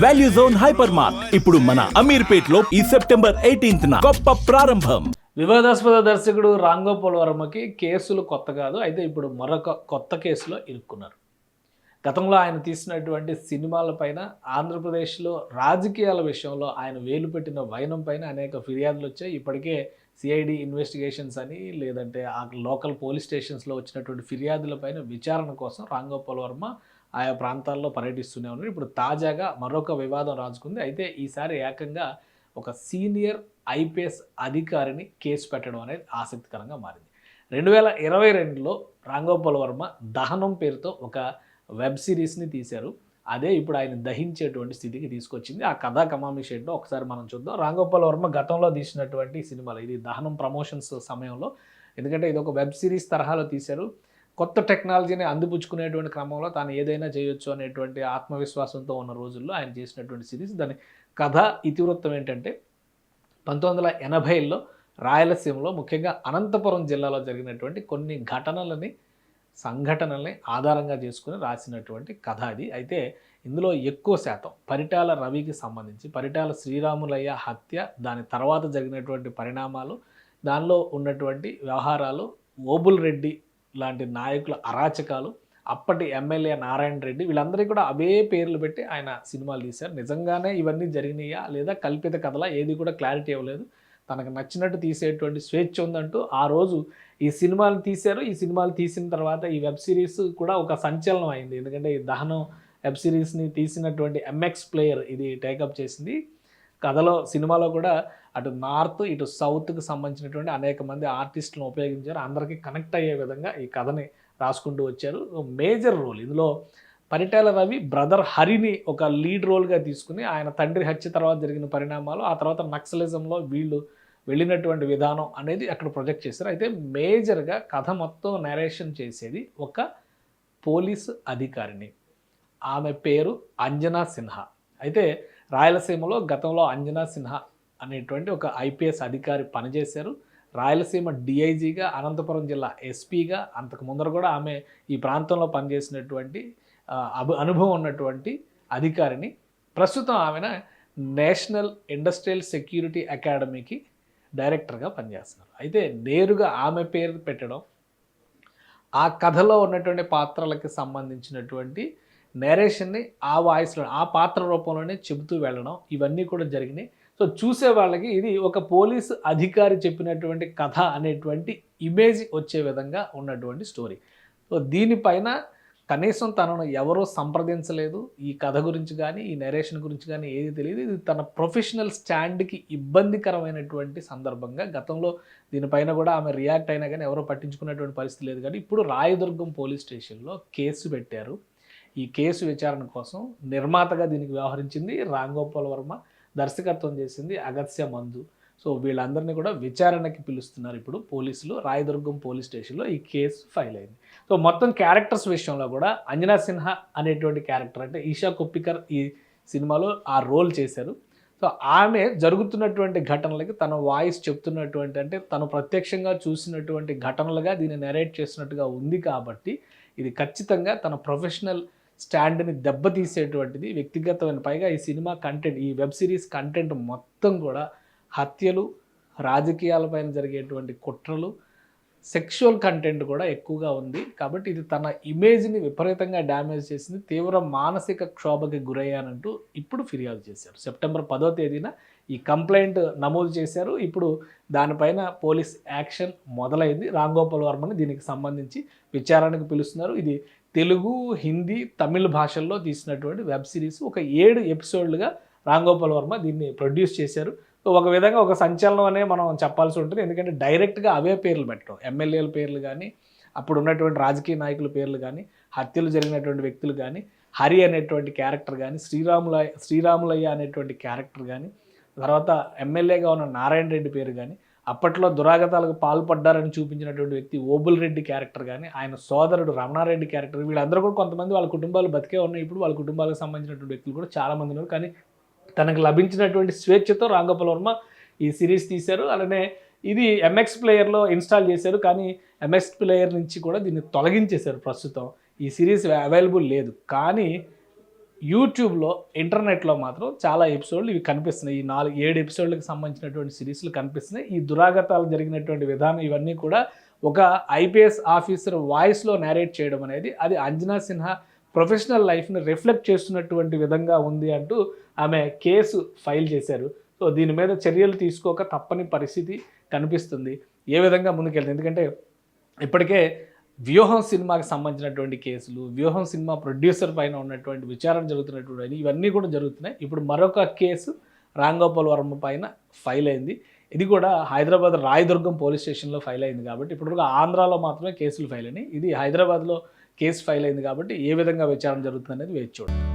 Value zone hyper mart ఇప్పుడు మన అమీర్పేట్ లో ఈ సెప్టెంబర్ 18న గొప్ప ప్రారంభం. వివాదాస్పద దర్శకుడు రామ్ గోపాల్ వర్మకి కేసులు కొత్త కాదు. అయితే ఇప్పుడు మరొక కొత్త కేసులో ఇరుక్కున్నారు. గతంలో ఆయన తీసినటువంటి సినిమాలపైన ఆంధ్రప్రదేశ్లో రాజకీయాల విషయంలో ఆయన వేలు పెట్టిన వైనం పైన అనేక ఫిర్యాదులు వచ్చాయి. ఇప్పటికే సిఐడి ఇన్వెస్టిగేషన్స్ అని లేదంటే ఆ లోకల్ పోలీస్ స్టేషన్స్లో వచ్చినటువంటి ఫిర్యాదులపైన విచారణ కోసం రామ్ గోపాల్ వర్మ ఆయా ప్రాంతాల్లో పర్యటిస్తూనే ఉన్నారు. ఇప్పుడు తాజాగా మరొక వివాదం రాజుకుంది. అయితే ఈసారి ఏకంగా ఒక సీనియర్ ఐపీఎస్ అధికారిని కేసు పెట్టడం అనేది ఆసక్తికరంగా మారింది. 2022లో రామ్ గోపాల్ వర్మ దహనం పేరుతో ఒక వెబ్ సిరీస్ని తీశారు. అదే ఇప్పుడు ఆయన దహించేటువంటి స్థితికి తీసుకొచ్చింది. ఆ కథా కమామి షెడ్లో ఒకసారి మనం చూద్దాం. రామ్ గోపాల్ వర్మ గతంలో తీసినటువంటి సినిమాలు, ఇది దహనం ప్రమోషన్స్ సమయంలో, ఎందుకంటే ఇది ఒక వెబ్ సిరీస్ తరహాలో తీశారు. కొత్త టెక్నాలజీని అందిపుచ్చుకునేటువంటి క్రమంలో తాను ఏదైనా చేయొచ్చు అనేటువంటి ఆత్మవిశ్వాసంతో ఉన్న రోజుల్లో ఆయన చేసినటువంటి సిరీస్. దాని కథ ఇతివృత్తం ఏంటంటే 1980లో రాయలసీమలో ముఖ్యంగా అనంతపురం జిల్లాలో జరిగినటువంటి కొన్ని సంఘటనల్ని ఆధారంగా చేసుకుని రాసినటువంటి కథ అది. అయితే ఇందులో ఎక్కువ శాతం పరిటాల రవికి సంబంధించి, పరిటాల శ్రీరాములయ్య హత్య, దాని తర్వాత జరిగినటువంటి పరిణామాలు, దానిలో ఉన్నటువంటి వ్యవహారాలు, ఓబుల్ రెడ్డి లాంటి నాయకుల అరాచకాలు, అప్పటి ఎమ్మెల్యే నారాయణ రెడ్డి, వీళ్ళందరికీ కూడా అవే పేర్లు పెట్టి ఆయన సినిమాలు తీశారు. నిజంగానే ఇవన్నీ జరిగినాయా లేదా కల్పిత కథలా ఏది కూడా క్లారిటీ ఇవ్వలేదు. తనకు నచ్చినట్టు తీసేటువంటి స్వేచ్ఛ ఉందంటూ ఆ రోజు ఈ సినిమాలు తీశారు. ఈ సినిమాలు తీసిన తర్వాత ఈ వెబ్ సిరీస్ కూడా ఒక సంచలనం అయింది. ఎందుకంటే ఈ దహనం వెబ్ సిరీస్ని తీసినటువంటి ఎంఎక్స్ ప్లేయర్ ఇది టేకప్ చేసింది. కథలో సినిమాలో కూడా అటు నార్త్ ఇటు సౌత్కి సంబంధించినటువంటి అనేక మంది ఆర్టిస్టులను ఉపయోగించారు. అందరికీ కనెక్ట్ అయ్యే విధంగా ఈ కథని రాసుకుంటూ వచ్చారు. మేజర్ రోల్ ఇందులో పరిటాల రవి బ్రదర్ హరిని ఒక లీడ్ రోల్గా తీసుకుని ఆయన తండ్రి హత్య తర్వాత జరిగిన పరిణామాలు, ఆ తర్వాత నక్సలిజంలో వీళ్ళు వెళ్ళినటువంటి విధానం అనేది అక్కడ ప్రొజెక్ట్ చేశారు. అయితే మేజర్గా కథ మొత్తం నరేషన్ చేసేది ఒక పోలీసు అధికారిని. ఆమె పేరు అంజనా సిన్హా. అయితే రాయలసీమలో గతంలో అంజనా సిన్హా అనేటువంటి ఒక ఐపీఎస్ అధికారి పనిచేశారు. రాయలసీమ డిఐజీగా, అనంతపురం జిల్లా ఎస్పీగా, అంతకు ముందర కూడా ఆమె ఈ ప్రాంతంలో పనిచేసినటువంటి అనుభవం ఉన్నటువంటి అధికారిని. ప్రస్తుతం ఆమెన నేషనల్ ఇండస్ట్రియల్ సెక్యూరిటీ అకాడమీకి డైరెక్టర్గా పనిచేస్తున్నారు. అయితే నేరుగా ఆమె పేరు పెట్టడం, ఆ కథలో ఉన్నటువంటి పాత్రలకి సంబంధించినటువంటి నేరేషన్ని ఆ వాయిస్లో ఆ పాత్ర రూపంలోనే చెబుతూ వెళ్ళడం, ఇవన్నీ కూడా జరిగినాయి. సో చూసే వాళ్ళకి ఇది ఒక పోలీసు అధికారి చెప్పినటువంటి కథ అనేటువంటి ఇమేజ్ వచ్చే విధంగా ఉన్నటువంటి స్టోరీ. సో దీనిపైన కనీసం తనను ఎవరూ సంప్రదించలేదు. ఈ కథ గురించి కానీ ఈ నెరేషన్ గురించి కానీ ఏది తెలియదు. ఇది తన ప్రొఫెషనల్ స్టాండ్కి ఇబ్బందికరమైనటువంటి సందర్భంగా గతంలో దీనిపైన కూడా ఆమె రియాక్ట్ అయినా కానీ ఎవరో పట్టించుకున్నటువంటి పరిస్థితి లేదు. కానీ ఇప్పుడు రాయదుర్గం పోలీస్ స్టేషన్లో కేసు పెట్టారు. ఈ కేసు విచారణ కోసం నిర్మాతగా దీనికి వ్యవహరించింది రామ్ గోపాల్ వర్మ, దర్శకత్వం చేసింది అగత్య మందు. సో వీళ్ళందరినీ కూడా విచారణకి పిలుస్తున్నారు ఇప్పుడు పోలీసులు. రాయదుర్గం పోలీస్ స్టేషన్లో ఈ కేసు ఫైల్ అయింది. సో మొత్తం క్యారెక్టర్స్ విషయంలో కూడా అంజనా సిన్హా అనేటువంటి క్యారెక్టర్, అంటే ఈషా కొప్పికర్ ఈ సినిమాలో ఆ రోల్ చేశారు. సో ఆమె జరుగుతున్నటువంటి ఘటనలకి తన వాయిస్ చెప్తున్నటువంటి, అంటే తను ప్రత్యక్షంగా చూసినటువంటి ఘటనలుగా దీన్ని నెరేట్ చేసినట్టుగా ఉంది. కాబట్టి ఇది ఖచ్చితంగా తన ప్రొఫెషనల్ స్టాండ్ని దెబ్బతీసేటువంటిది, వ్యక్తిగతమైన. పైగా ఈ సినిమా కంటెంట్, ఈ వెబ్ సిరీస్ కంటెంట్ మొత్తం కూడా హత్యలు, రాజకీయాలపైన జరిగేటువంటి కుట్రలు, సెక్షువల్ కంటెంట్ కూడా ఎక్కువగా ఉంది. కాబట్టి ఇది తన ఇమేజ్ని విపరీతంగా డ్యామేజ్ చేసింది. తీవ్ర మానసిక క్షోభకి గురయ్యానంటూ ఇప్పుడు ఫిర్యాదు చేశారు. సెప్టెంబర్ 10వ తేదీన ఈ కంప్లైంట్ నమోదు చేశారు. ఇప్పుడు దానిపైన పోలీస్ యాక్షన్ మొదలైంది. రామ్ గోపాల్ వర్మని దీనికి సంబంధించి విచారణకు పిలుస్తున్నారు. ఇది తెలుగు, హిందీ, తమిళ భాషల్లో తీసినటువంటి వెబ్ సిరీస్. ఒక 7 ఎపిసోడ్లుగా రామ్ గోపాల్ వర్మ దీన్ని ప్రొడ్యూస్ చేశారు. సో ఒక విధంగా ఒక సంచలనం అనే మనం చెప్పాల్సి ఉంటుంది. ఎందుకంటే డైరెక్ట్గా అవే పేర్లు పెట్టడం, ఎమ్మెల్యేల పేర్లు కానీ, అప్పుడు ఉన్నటువంటి రాజకీయ నాయకుల పేర్లు కానీ, హత్యలు జరిగినటువంటి వ్యక్తులు కానీ, హరి అనేటువంటి క్యారెక్టర్ కానీ, శ్రీరాములయ్య అనేటువంటి క్యారెక్టర్ కానీ, తర్వాత ఎమ్మెల్యేగా ఉన్న నారాయణ రెడ్డి పేరు కానీ, అప్పట్లో దురాగతాలకు పాల్పడ్డారని చూపించినటువంటి వ్యక్తి ఓబుల్ రెడ్డి క్యారెక్టర్ కానీ, ఆయన సోదరుడు రమణారెడ్డి క్యారెక్టర్, వీళ్ళందరూ కూడా కొంతమంది వాళ్ళ కుటుంబాలు బతికే ఉన్నాయి. ఇప్పుడు వాళ్ళ కుటుంబాలకు సంబంధించినటువంటి వ్యక్తులు కూడా చాలామంది ఉన్నారు. కానీ తనకు లభించినటువంటి స్వేచ్ఛతో రామ్ గోపాల్ వర్మ ఈ సిరీస్ తీశారు. అలానే ఇది ఎంఎక్స్ ప్లేయర్లో ఇన్స్టాల్ చేశారు. కానీ ఎంఎక్స్ ప్లేయర్ నుంచి కూడా దీన్ని తొలగించేశారు. ప్రస్తుతం ఈ సిరీస్ అవైలబుల్ లేదు. కానీ యూట్యూబ్లో ఇంటర్నెట్లో మాత్రం చాలా ఎపిసోడ్లు ఇవి కనిపిస్తున్నాయి. ఈ 7 ఎపిసోడ్లకు సంబంధించినటువంటి సిరీస్లు కనిపిస్తున్నాయి. ఈ దురాగతాలు జరిగినటువంటి విధానం ఇవన్నీ కూడా ఒక ఐపీఎస్ ఆఫీసర్ వాయిస్లో నేరేట్ చేయడం అనేది అది అంజనా సిన్హా ప్రొఫెషనల్ లైఫ్ని రిఫ్లెక్ట్ చేస్తున్నటువంటి విధంగా ఉంది అంటూ ఆమె కేసు ఫైల్ చేశారు. సో దీని మీద చర్యలు తీసుకోక తప్పని పరిస్థితి కనిపిస్తుంది. ఏ విధంగా ముందుకెళ్తుంది? ఎందుకంటే ఇప్పటికే వ్యూహం సినిమాకి సంబంధించినటువంటి కేసులు, వ్యూహం సినిమా ప్రొడ్యూసర్ పైన ఉన్నటువంటి విచారణ జరుగుతున్నటువంటి ఇవన్నీ కూడా జరుగుతున్నాయి. ఇప్పుడు మరొక కేసు రామ్ గోపాల్ వర్మ పైన ఫైల్ అయింది. ఇది కూడా హైదరాబాద్ రాయదుర్గం పోలీస్ స్టేషన్లో ఫైల్ అయింది కాబట్టి ఇప్పుడు ఆంధ్రాలో మాత్రమే కేసులు ఫైల్ అయినాయి. ఇది హైదరాబాద్లో కేసు ఫైల్ అయింది కాబట్టి ఏ విధంగా విచారణ జరుగుతుంది అనేది వేచి చూడండి.